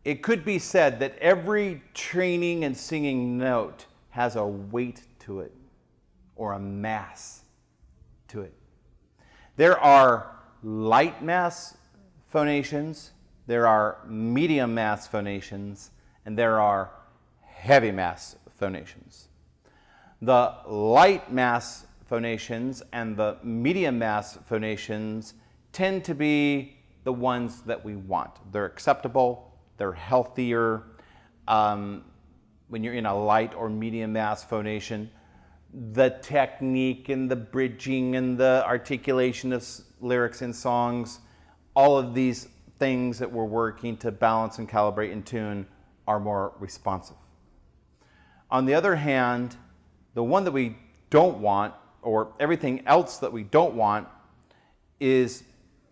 it could be said that every training and singing note has a weight to it or a mass to it. There are light mass phonations, there are medium mass phonations, and there are heavy mass phonations. The light mass phonations and the medium mass phonations tend to be the ones that we want. They're acceptable, they're healthier. When you're in a light or medium mass phonation, the technique and the bridging and the articulation of lyrics in songs, all of these things that we're working to balance and calibrate and tune are more responsive. On the other hand, the one that we don't want, or everything else that we don't want, is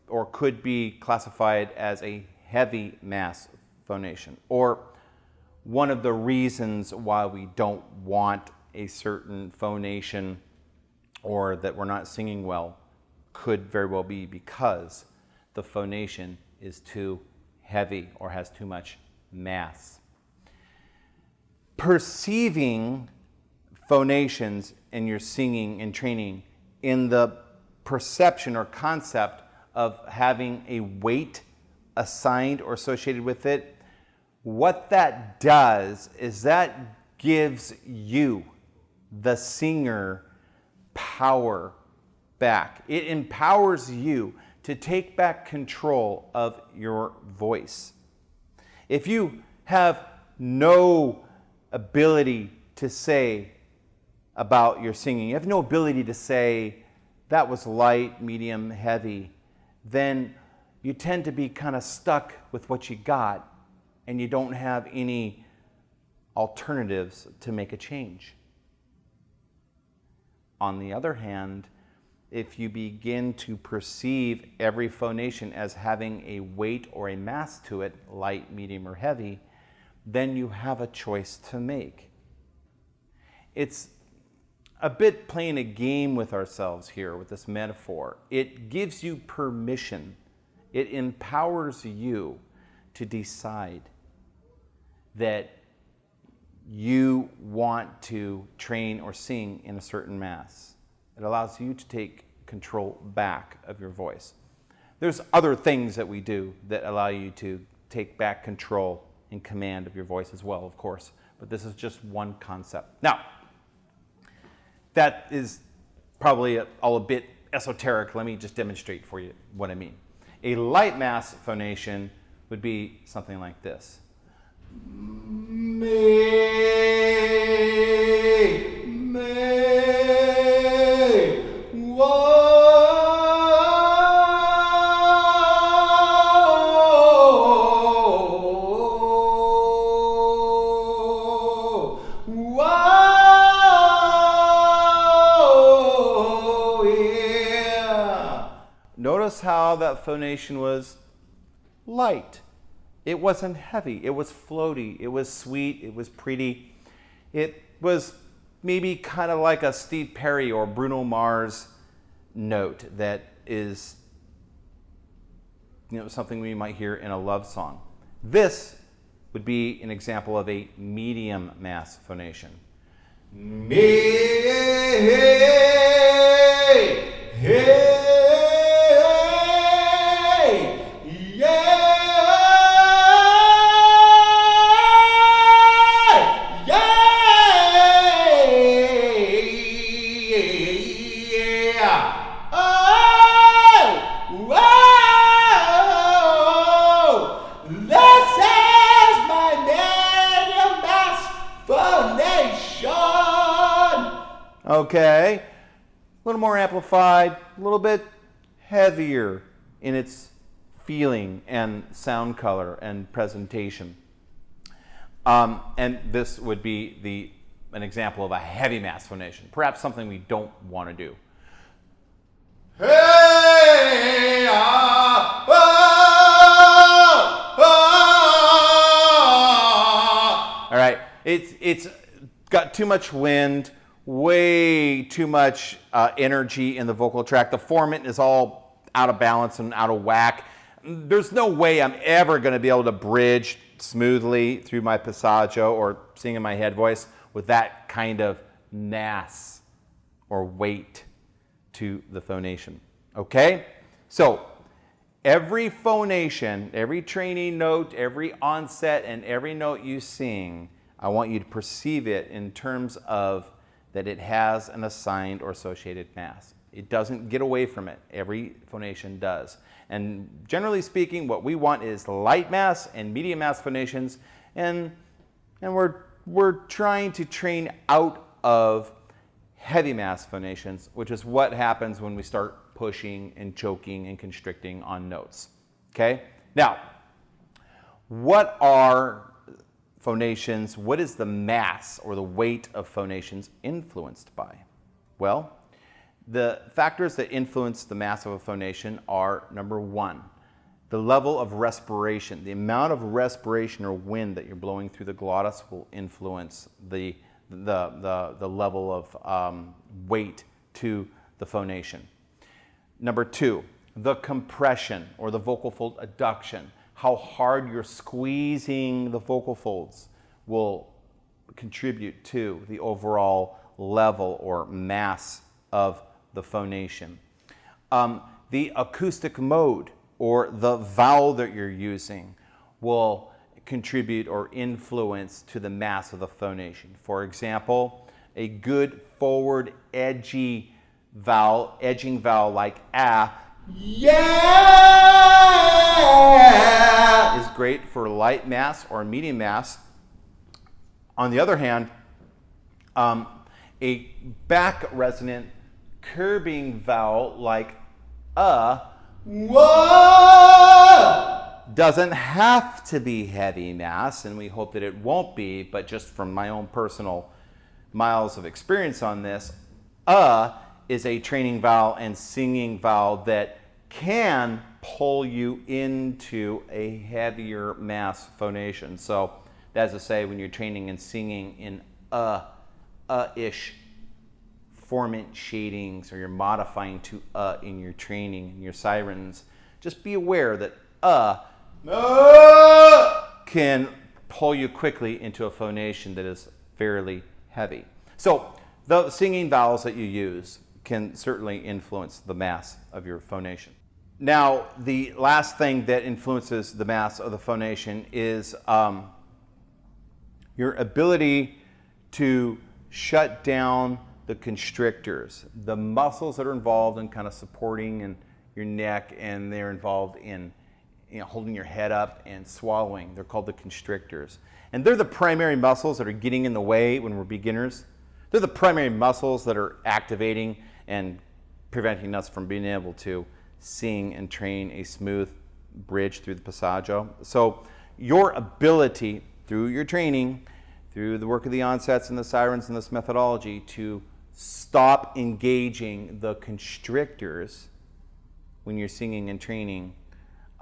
or could be classified as a heavy mass phonation, or one of the reasons why we don't want a certain phonation or that we're not singing well could very well be because the phonation is too heavy or has too much mass. Perceiving phonations in your singing and training in the perception or concept of having a weight assigned or associated with it, what that does is that gives you, the singer, power back. It empowers you to take back control of your voice. If you have no ability to say about your singing, you have no ability to say that was light, medium, heavy, then you tend to be kind of stuck with what you got and you don't have any alternatives to make a change. On the other hand, if you begin to perceive every phonation as having a weight or a mass to it, light, medium, or heavy, then you have a choice to make. It's a bit playing a game with ourselves here with this metaphor. It gives you permission. It empowers you to decide that you want to train or sing in a certain mass. It allows you to take control back of your voice. There's other things that we do that allow you to take back control and command of your voice as well, of course, but this is just one concept. Now, that is probably all a bit esoteric. Let me just demonstrate for you what I mean. A light mass phonation would be something like this. Notice how that phonation was light. It wasn't heavy. It was floaty. It was sweet. It was pretty. It was maybe kind of like a Steve Perry or Bruno Mars note that is, something we might hear in a love song. This would be an example of a medium mass phonation. Okay, a little more amplified, a little bit heavier in its feeling and sound color and presentation. And this would be an example of a heavy mass phonation, perhaps something we don't want to do. Hey, ah, ah, ah. All right, it's got too much wind, way too much energy in the vocal tract. The formant is all out of balance and out of whack. There's no way I'm ever going to be able to bridge smoothly through my passaggio or sing in my head voice with that kind of mass or weight to the phonation. Okay? So every phonation, every training note, every onset, and every note you sing, I want you to perceive it in terms of that it has an assigned or associated mass. It doesn't get away from it. Every phonation does. And generally speaking, what we want is light mass and medium mass phonations, and we're trying to train out of heavy mass phonations, which is what happens when we start pushing and choking and constricting on notes. Okay? Now, what are phonations? What is the mass or the weight of phonations influenced by? Well, the factors that influence the mass of a phonation are, number one, the level of respiration. The amount of respiration or wind that you're blowing through the glottis will influence the level of weight to the phonation. Number two, the compression or the vocal fold adduction. How hard you're squeezing the vocal folds will contribute to the overall level or mass of the phonation. The acoustic mode or the vowel that you're using will contribute or influence to the mass of the phonation. For example, a good forward edging vowel like ah, yeah, is great for light mass or medium mass. On the other hand, a back resonant curbing vowel like doesn't have to be heavy mass, and we hope that it won't be, but just from my own personal miles of experience on this, is a training vowel and singing vowel that can pull you into a heavier mass phonation. So that's to say, when you're training and singing in ish formant shadings, or you're modifying to in your training and your sirens, just be aware that can pull you quickly into a phonation that is fairly heavy. So the singing vowels that you use can certainly influence the mass of your phonation. Now, the last thing that influences the mass of the phonation is your ability to shut down the constrictors, the muscles that are involved in kind of supporting in your neck, and they're involved in holding your head up and swallowing. They're called the constrictors. And they're the primary muscles that are getting in the way when we're beginners. They're the primary muscles that are activating and preventing us from being able to sing and train a smooth bridge through the passaggio. So your ability through your training, through the work of the onsets and the sirens and this methodology, to stop engaging the constrictors when you're singing and training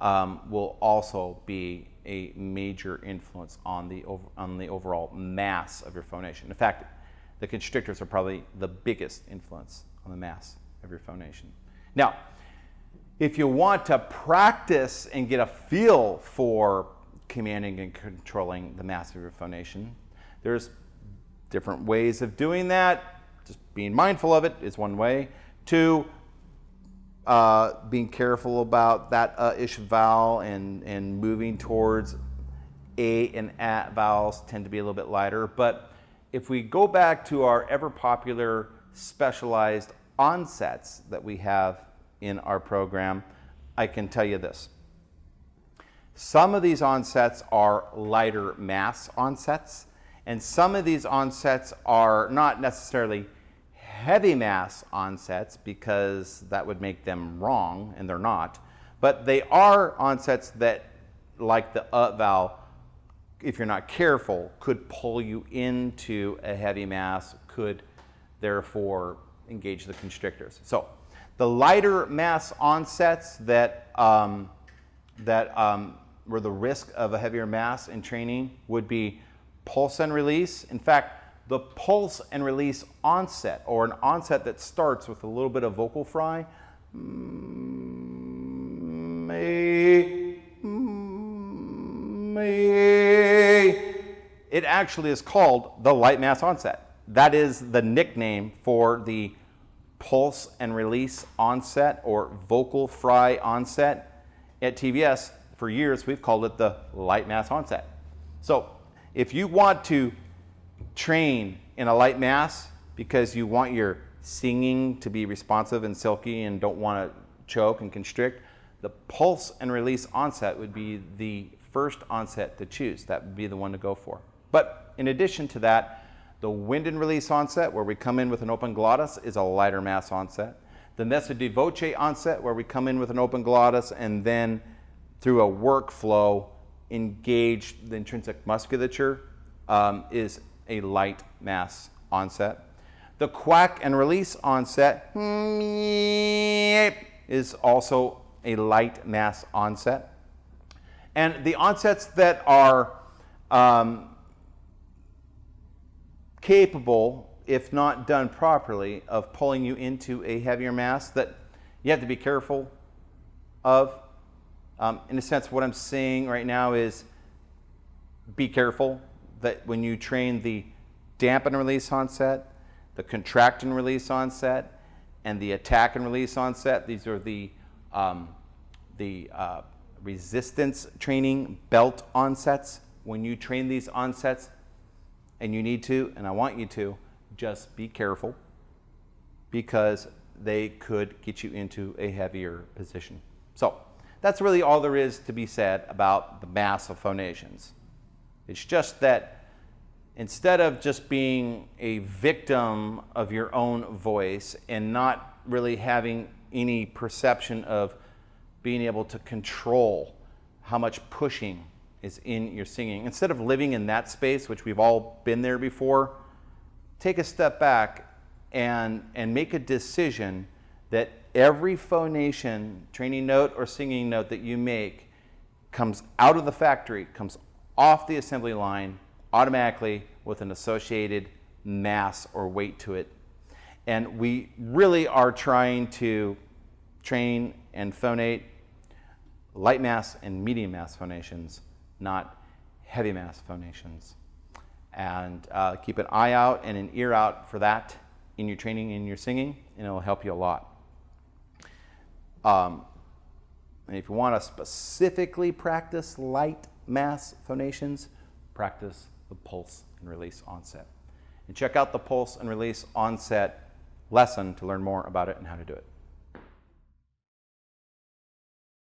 will also be a major influence on the overall mass of your phonation. In fact, the constrictors are probably the biggest influence on the mass of your phonation. Now, if you want to practice and get a feel for commanding and controlling the mass of your phonation, there's different ways of doing that. Just being mindful of it is one way. Two, being careful about that ish vowel and moving towards a and at vowels tend to be a little bit lighter. But if we go back to our ever popular specialized onsets that we have in our program, I can tell you this. Some of these onsets are lighter mass onsets, and some of these onsets are not necessarily heavy mass onsets, because that would make them wrong, and they're not. But they are onsets that, like the vowel, if you're not careful, could pull you into a heavy mass, could therefore engage the constrictors. So the lighter mass onsets that were the risk of a heavier mass in training would be pulse and release. In fact, the pulse and release onset, or an onset that starts with a little bit of vocal fry, may It actually is called the light mass onset. That is the nickname for the pulse and release onset or vocal fry onset. At TVS, for years, we've called it the light mass onset. So if you want to train in a light mass because you want your singing to be responsive and silky and don't want to choke and constrict, the pulse and release onset would be the first onset to choose. That would be the one to go for. But in addition to that, the wind and release onset, where we come in with an open glottis, is a lighter mass onset. The messa di voce onset, where we come in with an open glottis and then through a workflow engage the intrinsic musculature, is a light mass onset. The quack and release onset is also a light mass onset. And the onsets that are capable, if not done properly, of pulling you into a heavier mass that you have to be careful of. In a sense, what I'm saying right now is be careful that when you train the dampen and release onset, the contract and release onset, and the attack and release onset, these are the resistance training belt onsets. When you train these onsets, and you need to, and I want you to, just be careful because they could get you into a heavier position. So that's really all there is to be said about the mass of phonations. It's just that instead of just being a victim of your own voice and not really having any perception of being able to control how much pushing is in your singing, instead of living in that space, which we've all been there before, take a step back and make a decision that every phonation, training note or singing note that you make comes out of the factory, comes off the assembly line automatically with an associated mass or weight to it. And we really are trying to train and phonate light mass and medium mass phonations, not heavy mass phonations. And keep an eye out and an ear out for that in your training and your singing, and it will help you a lot. And if you want to specifically practice light mass phonations, practice the pulse and release onset. And check out the pulse and release onset lesson to learn more about it and how to do it.